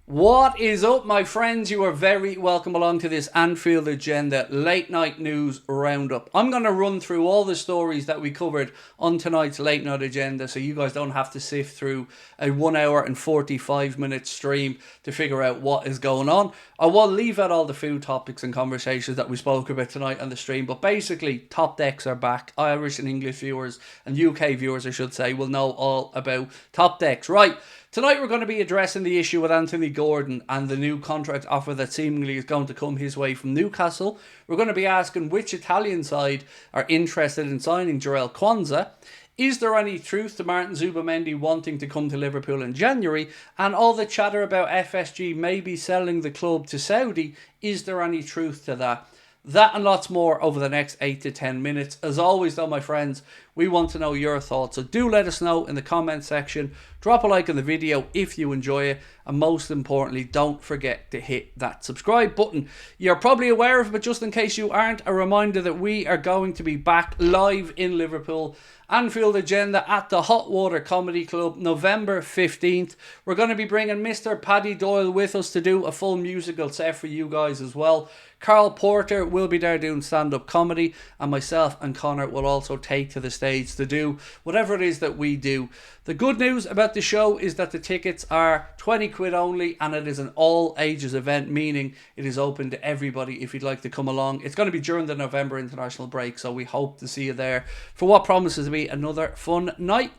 What is up, my friends? You are very welcome along to this Anfield Agenda late night news roundup. I'm going to run through all the stories that we covered on tonight's late night agenda so you guys don't have to sift through a 1 hour and 45 minute stream to figure out what is going on. I will leave out all the food topics and conversations that we spoke about tonight on the stream, but basically top decks are back. Irish and English viewers and UK viewers, I should say, will know all about top decks. Right. Tonight we're going to be addressing the issue with Anthony Gordon and the new contract offer that seemingly is going to come his way from Newcastle. We're going to be asking which Italian side are interested in signing Jarell Quansah. Is there any truth to Martin Zubimendi wanting to come to Liverpool in January? And all the chatter about FSG maybe selling the club to Saudi, is there any truth to that? That and lots more over the next 8 to 10 minutes. As always though, my friends, we want to know your thoughts. So do let us know in the comment section. Drop a like on the video if you enjoy it. And most importantly, don't forget to hit that subscribe button. You're probably aware of it, but just in case you aren't, a reminder that we are going to be back live in Liverpool. Anfield Agenda at the Hot Water Comedy Club, November 15th. We're going to be bringing Mr. Paddy Doyle with us to do a full musical set for you guys as well. Carl Porter will be there doing stand-up comedy, and myself and Connor will also take to the stage to do whatever it is that we do. The good news about the show is that the tickets are 20 quid only, and it is an all ages event, meaning it is open to everybody if you'd like to come along. It's going to be during the November international break, so we hope to see you there for what promises to be another fun night.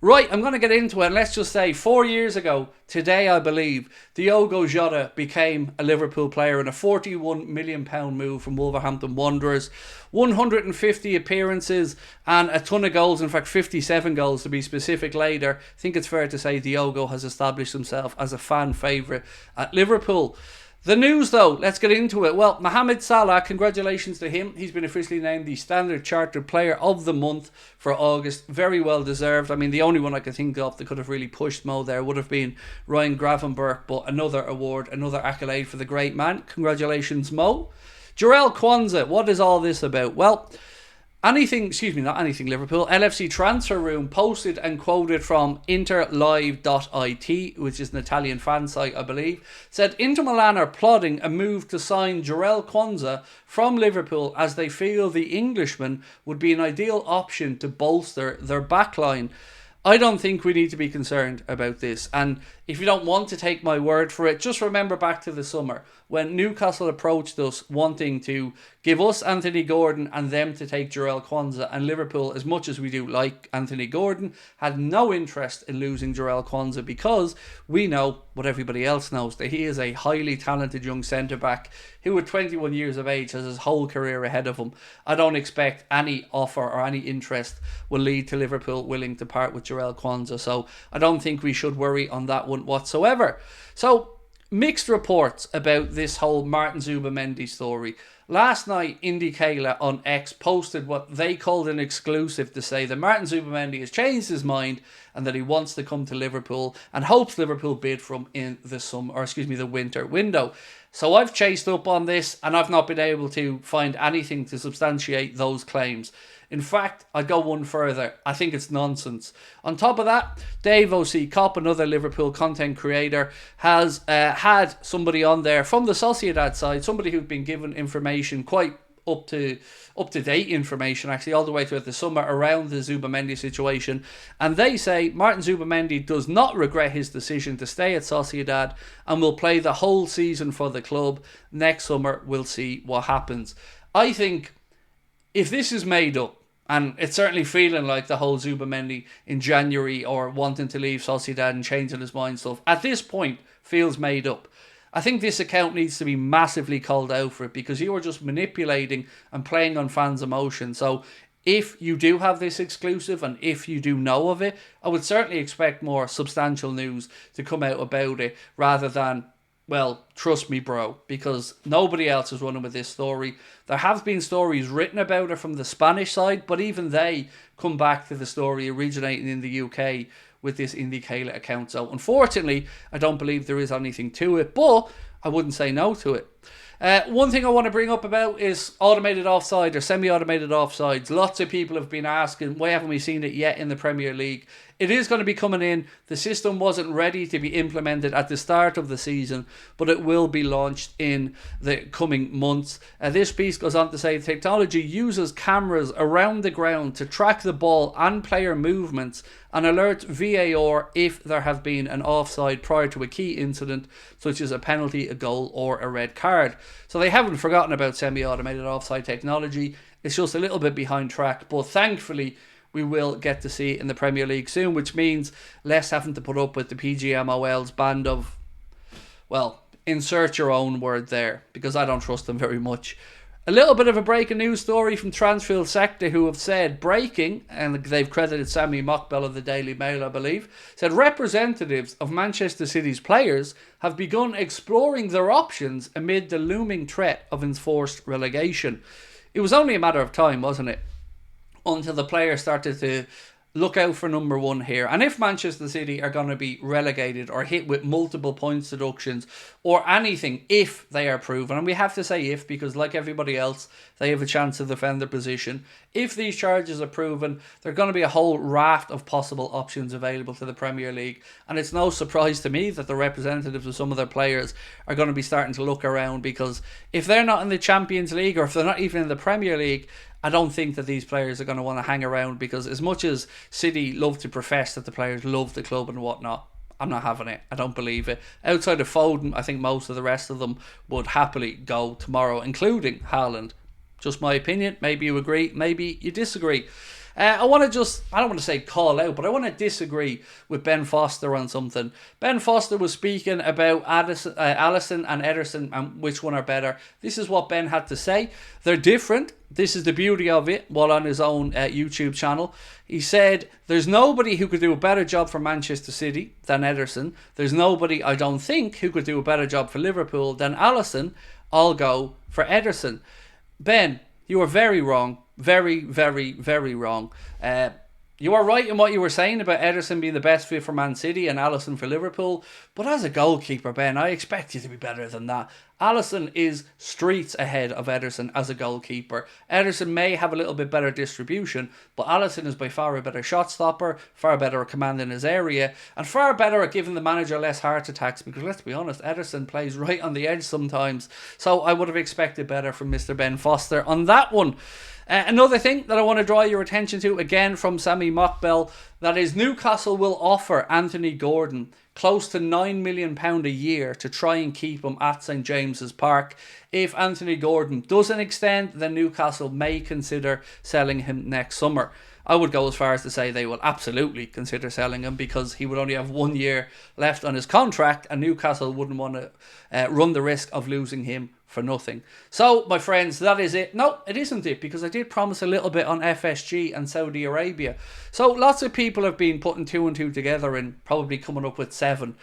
Right, I'm going to get into it. Let's just say 4 years ago, today I believe, Diogo Jota became a Liverpool player in a £41 million move from Wolverhampton Wanderers. 150 appearances and a ton of goals, in fact 57 goals to be specific later. I think it's fair to say Diogo has established himself as a fan favourite at Liverpool. The news though, let's get into it. Well, Mohamed Salah, congratulations to him. He's been officially named the Standard Chartered Player of the Month for August. Very well deserved. I mean, the only one I could think of that could have really pushed Mo there would have been Ryan Gravenberch, but another award, another accolade for the great man. Congratulations, Mo. Jarell Quansah, what is all this about? Well, not anything Liverpool, LFC Transfer Room posted and quoted from interlive.it, which is an Italian fan site I believe, said Inter Milan are plotting a move to sign Jarell Quansah from Liverpool as they feel the Englishman would be an ideal option to bolster their backline. I don't think we need to be concerned about this, and if you don't want to take my word for it, just remember back to the summer when Newcastle approached us wanting to give us Anthony Gordon and them to take Jarell Quansah, and Liverpool, as much as we do like Anthony Gordon, had no interest in losing Jarell Quansah because we know what everybody else knows, that he is a highly talented young centre-back who at 21 years of age has his whole career ahead of him. I don't expect any offer or any interest will lead to Liverpool willing to part with Jarell Quansah, so I don't think we should worry on that one whatsoever. So, mixed reports about this whole Martin Zubimendi story. Last night, Indie on X posted what they called an exclusive to say that Martin Zubimendi has changed his mind and that he wants to come to Liverpool and hopes Liverpool bid for him in the winter window. So I've chased up on this and I've not been able to find anything to substantiate those claims. In fact, I'd go one further. I think it's nonsense. On top of that, Dave O.C. Kopp, another Liverpool content creator, has had somebody on there from the Sociedad side, somebody who'd been given information, quite up to date information actually, all the way throughout the summer around the Zubimendi situation, and they say Martin Zubimendi does not regret his decision to stay at Sociedad and will play the whole season for the club. Next summer we'll see what happens. I think if this is made up, and it's certainly feeling like the whole Zubimendi in January or wanting to leave Sociedad and changing his mind stuff, at this point feels made up. I think this account needs to be massively called out for it because you are just manipulating and playing on fans' emotions. So if you do have this exclusive and if you do know of it, I would certainly expect more substantial news to come out about it rather than, well, trust me, bro, because nobody else is running with this story. There have been stories written about it from the Spanish side, but even they come back to the story originating in the UK with this Indie account. So unfortunately, I don't believe there is anything to it, but I wouldn't say no to it. One thing I want to bring up about is automated offside or semi-automated offsides. Lots of people have been asking, why haven't we seen it yet in the Premier League? it is going to be coming in. The system wasn't ready to be implemented at the start of the season, but it will be launched in the coming months. This piece goes on to say the technology uses cameras around the ground to track the ball and player movements and alert VAR if there have been an offside prior to a key incident, such as a penalty, a goal, or a red card. So they haven't forgotten about semi-automated offside technology. It's just a little bit behind track, but thankfully we will get to see it in the Premier League soon, which means less having to put up with the PGMOL's band of, well, insert your own word there, because I don't trust them very much. A little bit of a breaking news story from Transfield Sector, who have said breaking, and they've credited Sammy Mockbell of the Daily Mail, I believe, said representatives of Manchester City's players have begun exploring their options amid the looming threat of enforced relegation. It was only a matter of time, wasn't it, until the players started to look out for number one here. And if Manchester City are going to be relegated or hit with multiple points deductions or anything, if they are proven, and we have to say if, because like everybody else, they have a chance to defend their position. If these charges are proven, there are going to be a whole raft of possible options available to the Premier League. And it's no surprise to me that the representatives of some of their players are going to be starting to look around, because if they're not in the Champions League, or if they're not even in the Premier League, I don't think that these players are going to want to hang around, because as much as City love to profess that the players love the club and whatnot, I'm not having it. I don't believe it. Outside of Foden, I think most of the rest of them would happily go tomorrow, including Haaland. Just my opinion. Maybe you agree, maybe you disagree. I don't want to say call out, but I want to disagree with Ben Foster on something. Ben Foster was speaking about Alisson and Ederson and which one are better. This is what Ben had to say. They're different. This is the beauty of it, while on his own YouTube channel. He said, there's nobody who could do a better job for Manchester City than Ederson. There's nobody, I don't think, who could do a better job for Liverpool than Alisson. I'll go for Ederson. Ben, you are very wrong. Very, very, very wrong. You are right in what you were saying about Ederson being the best fit for Man City and Alisson for Liverpool. But as a goalkeeper, Ben, I expect you to be better than that. Alisson is streets ahead of Ederson as a goalkeeper. Ederson may have a little bit better distribution, but Alisson is by far a better shot stopper, far better at commanding his area, and far better at giving the manager less heart attacks, because let's be honest, Ederson plays right on the edge sometimes. So I would have expected better from Mr. Ben Foster on that one. Another thing that I want to draw your attention to, again from Sammy Mockbell, that is Newcastle will offer Anthony Gordon close to £9 million a year to try and keep him at St James's Park. If Anthony Gordon doesn't extend, then Newcastle may consider selling him next summer. I would go as far as to say they will absolutely consider selling him, because he would only have 1 year left on his contract and Newcastle wouldn't want to run the risk of losing him for nothing. So, my friends, that is it. No, it isn't it, because I did promise a little bit on FSG and Saudi Arabia. So, lots of people have been putting 2 and 2 together and probably coming up with 7.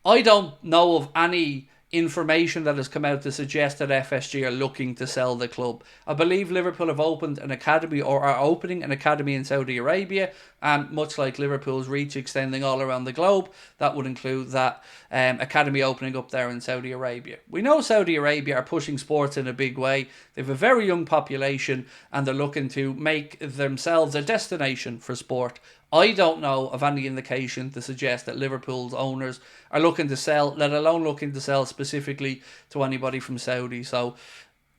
I don't know of any information that has come out to suggest that FSG are looking to sell the club. I believe Liverpool have opened an academy, or are opening an academy in Saudi Arabia, and much like Liverpool's reach extending all around the globe, that would include that academy opening up there in Saudi Arabia. We know Saudi Arabia are pushing sports in a big way. They have a very young population and they're looking to make themselves a destination for sport. I don't know of any indication to suggest that Liverpool's owners are looking to sell, let alone looking to sell specifically to anybody from Saudi. So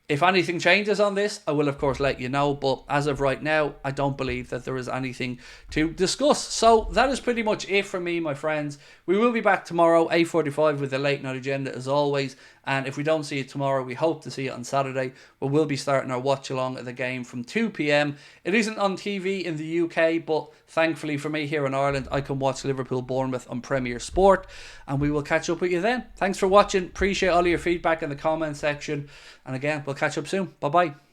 if anything changes on this, I will of course let you know, but as of right now, I don't believe that there is anything to discuss. So that is pretty much it for me, my friends. We will be back tomorrow, 8:45, with the late night agenda as always. And if we don't see it tomorrow, we hope to see it on Saturday, where we'll be starting our watch along at the game from 2 p.m. It isn't on TV in the UK, but thankfully for me here in Ireland, I can watch Liverpool Bournemouth on Premier Sport, and we will catch up with you then. Thanks for watching. Appreciate all of your feedback in the comment section. And again, we'll catch up soon. Bye-bye.